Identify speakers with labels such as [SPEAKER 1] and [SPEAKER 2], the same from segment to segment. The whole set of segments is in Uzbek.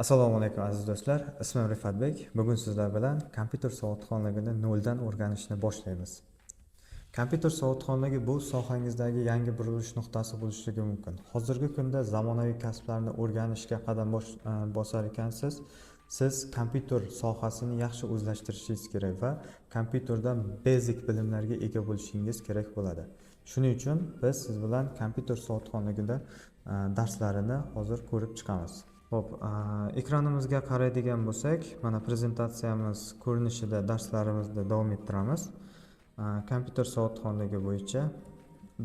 [SPEAKER 1] Assalomu alaykum aziz do'stlar. Ismim Rifatbek. Bugun sizlar bilan kompyuter savodxonligini noldan o'rganishni boshlaymiz. Kompyuter savodxonligi bu sohangizdagi yangi burilish nuqtasi bo'lishligi mumkin. Hozirgi kunda zamonaviy kasblarni o'rganishga qadam bosar ekansiz, siz kompyuter sohasini yaxshi o'zlashtirishingiz kerak va kompyuterdan basic bilimlarga ega bo'lishingiz kerak bo'ladi. Shuning uchun biz siz bilan kompyuter savodxonligida darslarini hozir ko'rib chiqamiz. Xo'p, ekranimizga qaraydigan bo'lsak, mana prezentatsiyamiz ko'rinishida darslarimizni davom ettiramiz. Kompyuter savodxonligi bo'yicha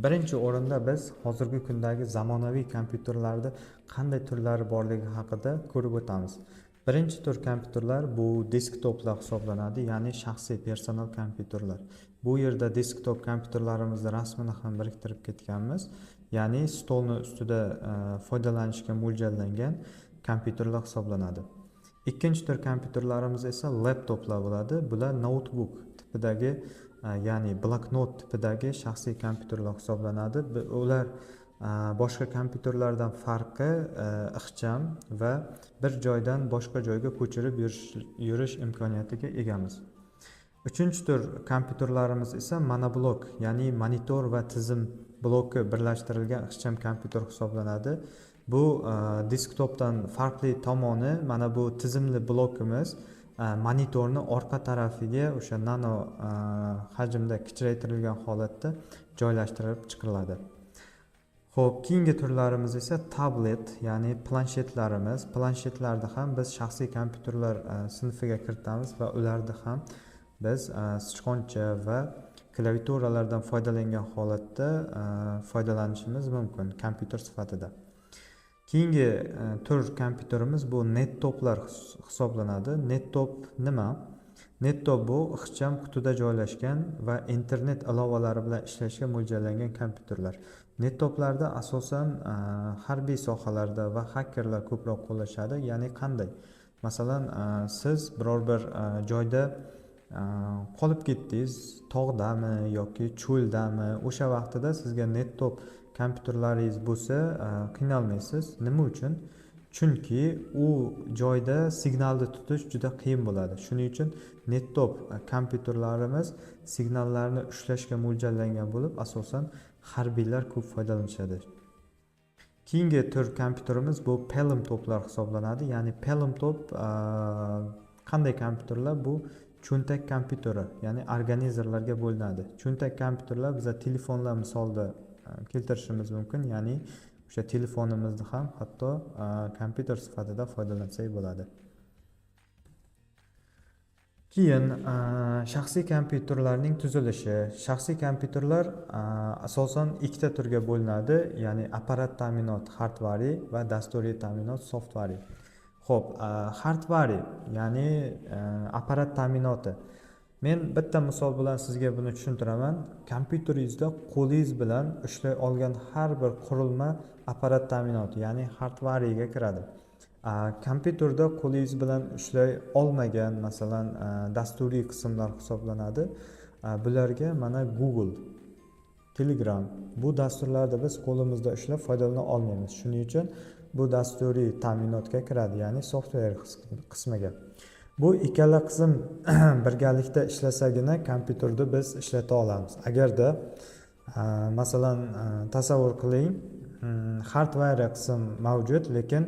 [SPEAKER 1] birinchi o'rinda biz hozirgi kundagi zamonaviy kompyuterlarda qanday turlari borligi haqida ko'rib o'tamiz. Birinchi tur kompyuterlar bu desktoplar hisoblanadi, ya'ni shaxsiy personal kompyuterlar. Bu yerda desktop kompyuterlarimizni rasmini ham biriktirib ketganmiz, ya'ni stolni ustida foydalanishga mo'ljallangan kompyuterlar hisoblanadi. Ikkinchi tur kompyuterlarimiz esa laptoplar bo'ladi. Bular notebook tipidagi, ya'ni bloknot tipidagi shaxsiy kompyuterlar hisoblanadi. Ular boshqa kompyuterlardan farqi ixcham va bir joydan boshqa joyga ko'chirib yurish imkoniyatiga egamiz. Uchinchi tur kompyuterlarimiz esa monoblok, ya'ni monitor va tizim bloki birlashtirilgan ixcham kompyuter hisoblanadi. Bu desktopdan farqli tomoni, mana bu tizimli blokimiz monitorni orqa tarafiga o'sha nano hajmda kichraytirilgan holatda joylashtirib chiqariladi. Xo'p, keyingi turlarimiz esa tablet, ya'ni planshetlarimiz. Planshetlarda ham biz shaxsiy kompyuterlar sinfiga kiritamiz va ularda ham biz sichqoncha va klaviaturalardan foydalangan holatda foydalanishimiz mumkin kompyuter sifatida. Keyingi tur kompyuterimiz bu nettoplar hisoblanadi. Nettop nima? Nettop bu ixcham qutida joylashgan va internet ilovalari bilan ishlashga mo'ljallangan kompyuterlar. Nettoplarda asosan harbiy sohalarda va hakkerlar ko'proq qo'llashadi. Ya'ni qanday? Masalan, siz biror bir joyda qolib ketdingiz, tog'dami yoki cho'ldami, o'sha vaqtida sizga nettop kompyuterlaringiz bo'lsa, qiynalmaysiz. Nima uchun? Chunki u joyda signalni tutish juda qiyin bo'ladi. Shuning uchun nettop kompyuterlarimiz signallarni ushlashga mo'ljallangan bo'lib, asosan harbiylar ko'p foydalanishadi. Keyingi tur kompyuterimiz bu Palm toplar hisoblanadi. Ya'ni Palm top qanday kompyuterlar? Bu cho'ntak kompyuteri, ya'ni organizerlarga bo'linadi. Cho'ntak kompyuterlar biza telefonlar misolida keltirishimiz mumkin, ya'ni o'sha telefonimizni ham hatto kompyuter sifatida foydalansak bo'ladi. Keyin shaxsiy kompyuterlarning tuzilishi. Shaxsiy kompyuterlar asosan ikkita turga bo'linadi, ya'ni apparat ta'minot hardware va dasturiy ta'minot software. Xo'p, hardware, ya'ni apparat ta'minoti. Men bitta misol bilan sizga buni tushuntiraman. Kompyuteringizda qo'lingiz bilan ushlay olgan har bir qurilma apparat ta'minoti, ya'ni hardwarega kiradi. Kompyuterda qo'lingiz bilan ushlay olmagan, masalan, dasturiy qismlar hisoblanadi. Bularga mana Google, Telegram, bu dasturlarda biz qo'limizda ushlab foydalana olmaymiz. Shuning uchun bu dasturiy ta'minotga kiradi, ya'ni software qismiga. Bu ikkala qism birgalikda ishlasagina kompyuterni biz ishlata olamiz. Agarda masalan tasavvur qiling, hardware qism mavjud, lekin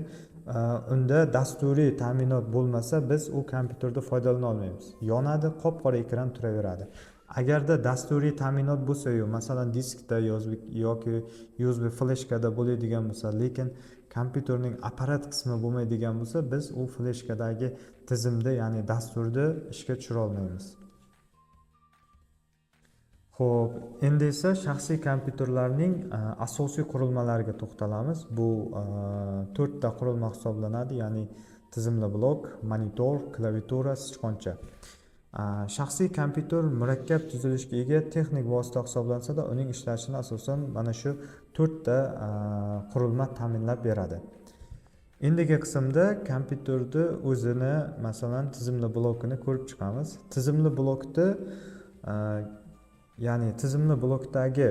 [SPEAKER 1] unda dasturiy ta'minot bo'lmasa, biz u kompyuterda foydalana olmaymiz. Yonadi, qop-qora ekran turaveradi. Agarda dasturiy ta'minot bo'lsa-yu, masalan diskda yoki USB fleshkada bo'ladigan bo'lsa, lekin kompyuterning apparat qismi bo'lmaydigan bo'lsa, biz u fleshkadagi tizimda, ya'ni dasturda ishga tushira olmaymiz. Xo'p, endi esa shaxsiy kompyuterlarning asosiy qurilmalariga to'xtalamiz. Bu 4 ta qurilma hisoblanadi, ya'ni tizimli blok, monitor, klaviatura, sichqoncha. Shaxsiy kompyuter murakkab tuzilishga ega texnik vosita hisoblansa-da, uning ishlashini asosan mana shu 4 ta qurilma ta'minlab beradi. Endigi qismda kompyuterni o'zini, masalan, tizimli blokini ko'rib chiqamiz. Tizimli blokda, ya'ni tizimli blokdagi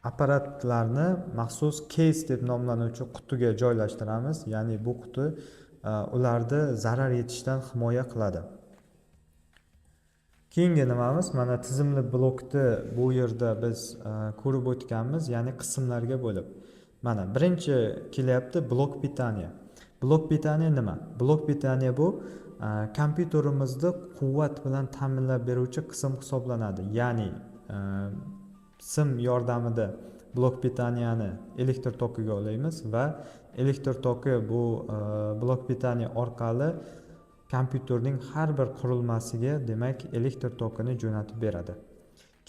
[SPEAKER 1] apparatlarni maxsus case deb nomlanuvchi qutiga joylashtiramiz, ya'ni bu quti ularni zarar yetishidan himoya qiladi. Keyingi nimamiz, mana tizimli blokni bu yerda biz ko'rib o'tganmiz, ya'ni qismlarga bo'lib. Mana birinchi kelyapti blok pitaniya. Blok pitaniya nima? Blok pitaniya bu kompyuterimizni quvvat bilan ta'minlab beruvchi qism hisoblanadi. Ya'ni sim yordamida blok pitaniyani elektr tokiga olaymiz va elektr toki bu blok pitaniya orqali kompyuterning har bir qurilmasiga demak elektr tokini jo'natib beradi.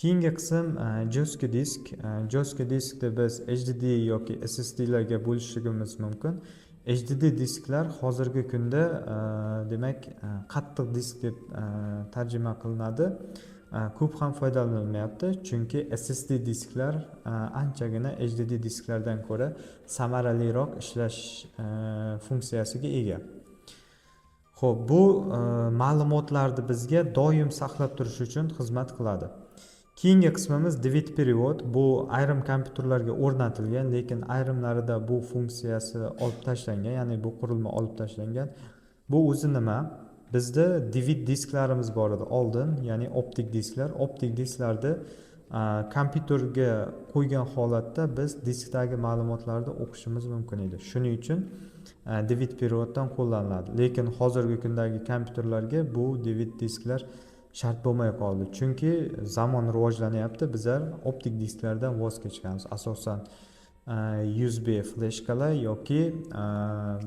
[SPEAKER 1] Keyingi qism jo'ski disk. Jo'ski diskni biz HDD yoki SSD larga bo'lishimiz mumkin. HDD disklar hozirgi kunda demak qattiq disk deb tarjima qilinadi. Ko'p ham foydalanilmayapti, chunki SSD disklar anchagina HDD disklardan ko'ra samaraliroq ishlash funksiyasiga ega. Xo'p, bu ma'lumotlarni bizga doim saqlab turish uchun xizmat qiladi. Keyingi qismimiz DVD perevod. Bu ayrim kompyuterlarga o'rnatilgan, lekin ayrimlarida bu funksiyasi olib tashlangan, ya'ni bu qurilma olib tashlangan. Bu o'zi nima? Bizda DVD disklarimiz bor edi oldin, ya'ni optik disklar. Optik disklarni kompyuterga qo'ygan holatda biz diskdagi ma'lumotlarni o'qishimiz mumkin edi. Shuning uchun DVD perevoddan qo'llaniladi. Lekin hozirgi kundagi kompyuterlarga bu DVD disklar shart bo'lmay qoldi. Chunki zamon rivojlanyapti, bizlar optik disklardan voz kechganmiz. Asosan USB fleshkalar yoki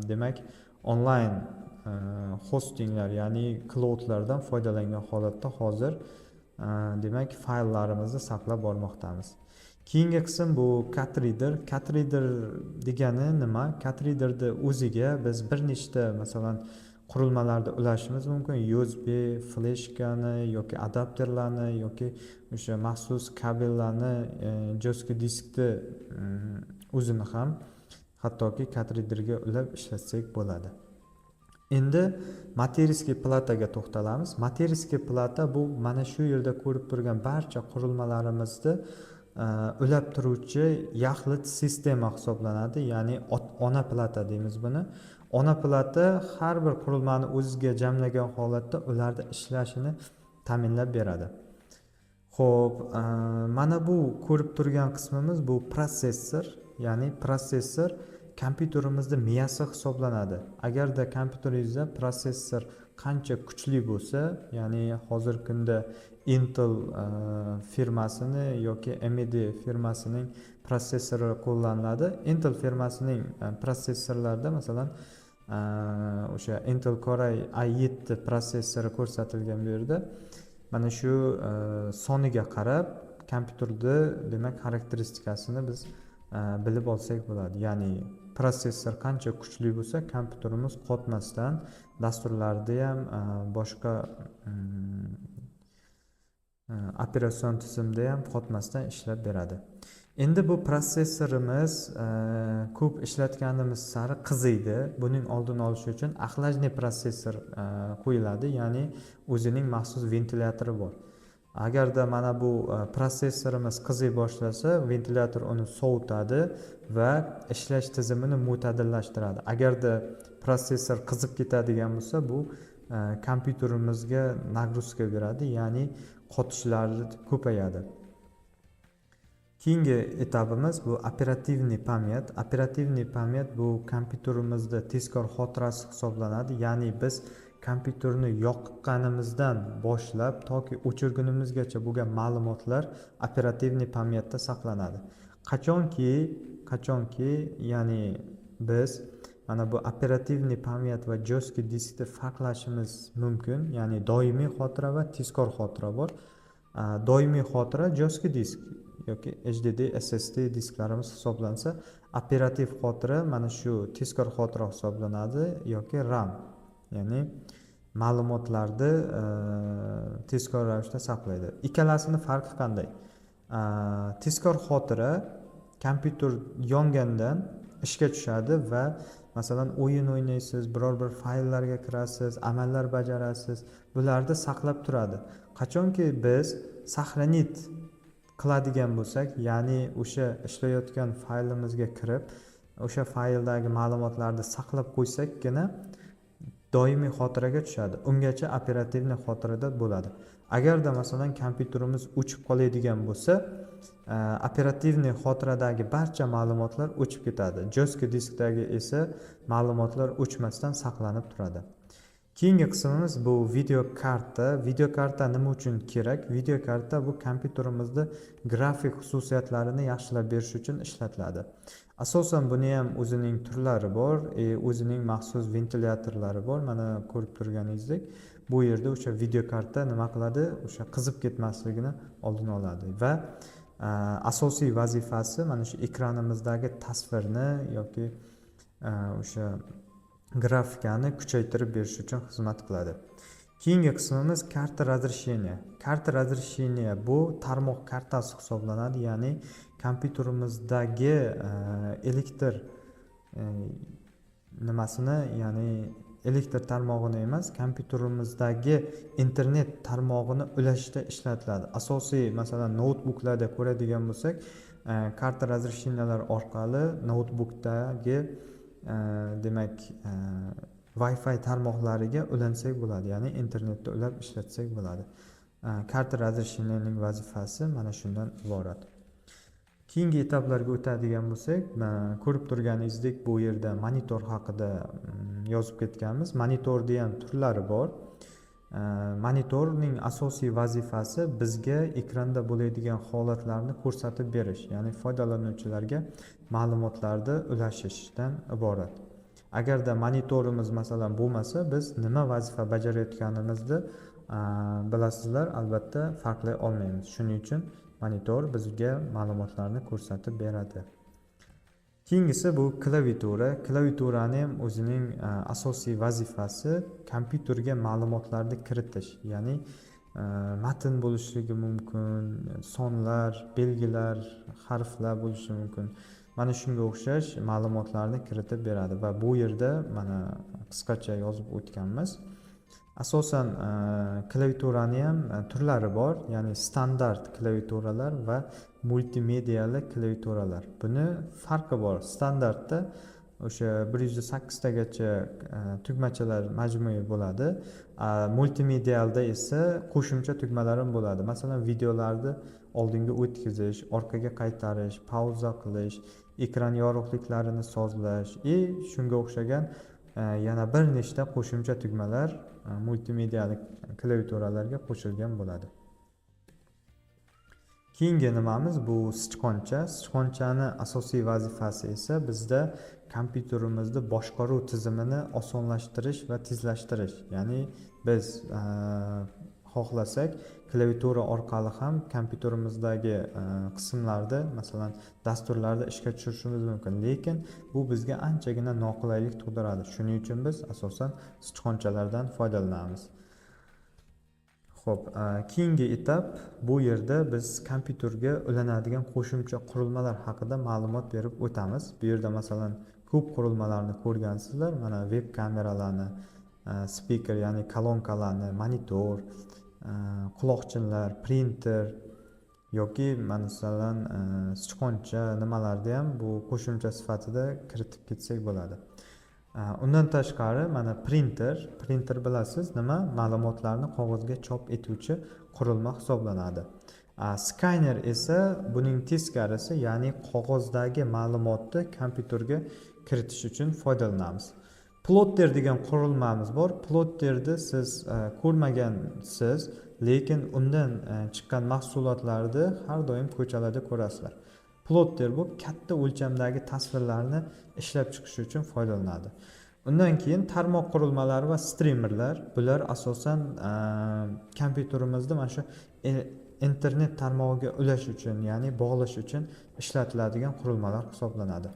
[SPEAKER 1] demak onlayn hostinglar, ya'ni cloudlardan foydalangan holatda hozir demak fayllarimizni saqlab bormoqdamiz. Keyingi qism bu cat reader. Cat reader degani nima? Cat readerni o'ziga biz bir nechta masalan qurilmalarni ulashimiz mumkin. USB fleshkani yoki adapterlarni yoki o'sha maxsus kabellarni, jo'ski diskni o'zini ham hattoki cat readerga ulab ishlatsak bo'ladi. Endi materiskiy plataga to'xtalamiz. Materiskiy plata bu mana shu yerda ko'rib turgan barcha qurilmalarimizni ulab turuvchi yaxlit sistema hisoblanadi, ya'ni ona plata deymiz buni. Ona plata har bir qurilmani o'ziga jamlagan holatda ularni ishlashini ta'minlab beradi. Xo'p, mana bu ko'rib turgan qismimiz bu protsessor, ya'ni protsessor kompyuterimizda miyasi hisoblanadi. Agarda kompyuteringizda protsessor qancha kuchli bo'lsa, ya'ni hozirgi kunda Intel firmasini yoki AMD firmasining protsessori qo'llaniladi. Intel firmasining protsessorlarida masalan o'sha Intel Core i7 protsessori ko'rsatilgan bu yerda. Mana shu soniga qarab kompyuterni demak xarakteristikasini biz bilib olsak bo'ladi. Ya'ni protsessor qancha kuchli bo'lsa, kompyuterimiz qotmasdan, dasturlarni ham boshqa operatsion tizimda ham qotmasdan ishlab beradi. Endi bu protsessorimiz ko'p ishlatganimiz sari qiziydi. Buning oldini olish uchun axlajniy protsessor qo'yiladi, ya'ni o'zining maxsus ventilyatori bor. Agarda mana bu protsessorimiz qiziy boshlasa, ventilyator uni sovutadi va ishlash tizimini mo'tadillashtiradi. Agarda protsessor qizib ketadigan bo'lsa, bu kompyuterimizga nagruzka beradi, ya'ni qotishlari ko'payadi. Keyingi etapimiz bu operativniy pamyat. Operativniy pamyat bu kompyuterimizda tezkor xotirasi hisoblanadi, ya'ni biz kompyuterni yoqqanimizdan boshlab toki o'chirgunimizgacha bo'lgan ma'lumotlar operativniy pamyatda saqlanadi. Qachonki ya'ni biz mana bu operativniy pamyat va jo'ski diskni farqlashimiz mumkin, ya'ni doimiy xotira va tezkor xotira bor. Doimiy xotira jo'ski disk yoki HDD, SSD disklarimiz hisoblansa, operativ xotira mana shu tezkor xotira hisoblanadi yoki RAM, ya'ni ma'lumotlarni tezkor ravishda saqlaydi. Ikkalasini farqi qanday? Tezkor xotira kompyuter yongandan ishga tushadi va masalan o'yin o'ynaysiz, biror bir fayllarga kirasiz, amallar bajarasiz, bularni saqlab turadi. Qachonki biz saqlanit qiladigan bo'lsak, ya'ni o'sha ishlayotgan faylimizga kirib, o'sha fayldagi ma'lumotlarni saqlab qo'ysakkina doimiy xotiraga tushadi. Ungacha operativniy xotirada bo'ladi. Agarda masalan kompyuterimiz o'chib qoladigan bo'lsa, operativniy xotiradagi barcha ma'lumotlar o'chib ketadi. Jostki diskdagi esa ma'lumotlar o'chmasdan saqlanib turadi. Keyingi qismimiz bu video karta. Video karta nima uchun kerak? Video karta bu kompyuterimizda grafik xususiyatlarini yaxshilab berish uchun ishlatiladi. Asosan buni ham o'zining turlari bor, o'zining maxsus ventilyatorlari bor. Mana ko'rib turganingizdek, bu yerda o'sha video karta nima qiladi? O'sha qizib ketmasligini oldini oladi va asosiy vazifasi mana shu ekranimizdagi tasvirni yoki o'sha grafikani kuchaytirib berish uchun xizmat qiladi. Keyingi qismimiz karta razрешения. Karta razрешения bu tarmoq kartasi hisoblanadi, ya'ni kompyuterimizdagi elektr nimasini, ya'ni elektr tarmog'ini emas, kompyuterimizdagi internet tarmog'ini ulashda ishlatiladi. Asosiy masalan noutbuklarda ko'radigan bo'lsak, karta razрешениялар orqali noutbukdagi demak Wi-Fi tarmoqlariga ulansak bo'ladi, ya'ni internetda ulab ishlatsak bo'ladi. Karta razрешениyaning vazifasi mana shundan iborat. Keyingi etaplarga o'tadigan bo'lsak, ko'rib turganingizdek bu yerda monitor haqida yozib ketganmiz. Monitorda ham turlari bor. Monitorning asosiy vazifasi bizga ekranda bo'ladigan holatlarni ko'rsatib berish, ya'ni foydalanuvchilarga ma'lumotlarni ulashishdan iborat. Agarda monitorimiz masalan bo'lmasa, biz nima vazifa bajarayotganimizni bilasizlar, albatta farqlay olmaymiz. Shuning uchun monitor bizga ma'lumotlarni ko'rsatib beradi. Keyingisi bu klaviatura. Klaviaturani ham o'zining asosiy vazifasi kompyuterga ma'lumotlarni kiritish, ya'ni matn bo'lishligi mumkin, sonlar, belgilar, harflar bo'lishi mumkin. Mana shunga o'xshash ma'lumotlarni kiritib beradi va bu yerda mana qisqacha yozib o'tganmiz. Asosan klaviaturani ham turlari bor, ya'ni standart klaviaturalar va multimediali klaviaturalar. Buni farqi bor. Standartda o'sha 108 tagacha tugmachalar majmui bo'ladi. Multimedialda esa qo'shimcha tugmalar ham bo'ladi. Masalan, videolarni oldinga o'tkazish, orqaga qaytarish, pauza qilish, ekran yorug'liklarini sozlash shunga o'xshagan yana bir nechta qo'shimcha tugmalar multimediali klaviaturalarga qo'shilgan bo'ladi. Keyingi nimamiz bu sichqoncha. Sichqonchani asosiy vazifasi esa bizda kompyuterimizni boshqaruv tizimini osonlashtirish va tezlashtirish. Ya'ni biz xohlasak klaviatura orqali ham kompyuterimizdagi qismlarni, masalan, dasturlarni ishga tushirishimiz mumkin, lekin bu bizga anchagina noqulaylik tug'diradi. Shuning uchun biz asosan sichqonchalardan foydalanamiz. Xo'p, keyingi etap bu yerda biz kompyuterga ulanadigan qo'shimcha qurilmalar haqida ma'lumot berib o'tamiz. Bu yerda masalan ko'p qurilmalarni ko'rgansizlar. Mana web kameralarni, speaker ya'ni kolonkalarni, monitor, quloqchinlar, printer yoki masalan sichqoncha nimalarni ham bu qo'shimcha sifatida kiritib ketsak bo'ladi. Undan tashqari mana printer bilasiz nima? Ma'lumotlarni qog'ozga chop etuvchi qurilma hisoblanadi. Skaner esa buning teskarisi, ya'ni qog'ozdagi ma'lumotni kompyuterga kiritish uchun foydalanamiz. Plotter degan qurilmamiz bor. Plotterni siz ko'rmagansiz, lekin undan chiqqan mahsulotlarni har doim ko'chalarda ko'rasizlar. Plotter bu katta o'lchamdagi tasvirlarni ishlab chiqish uchun foydalanadi. Undan keyin tarmoq qurilmalari va streamerlar. Bular asosan kompyuterimizni mana shu internet tarmog'iga ulash uchun, ya'ni bog'lash uchun ishlatiladigan qurilmalar hisoblanadi.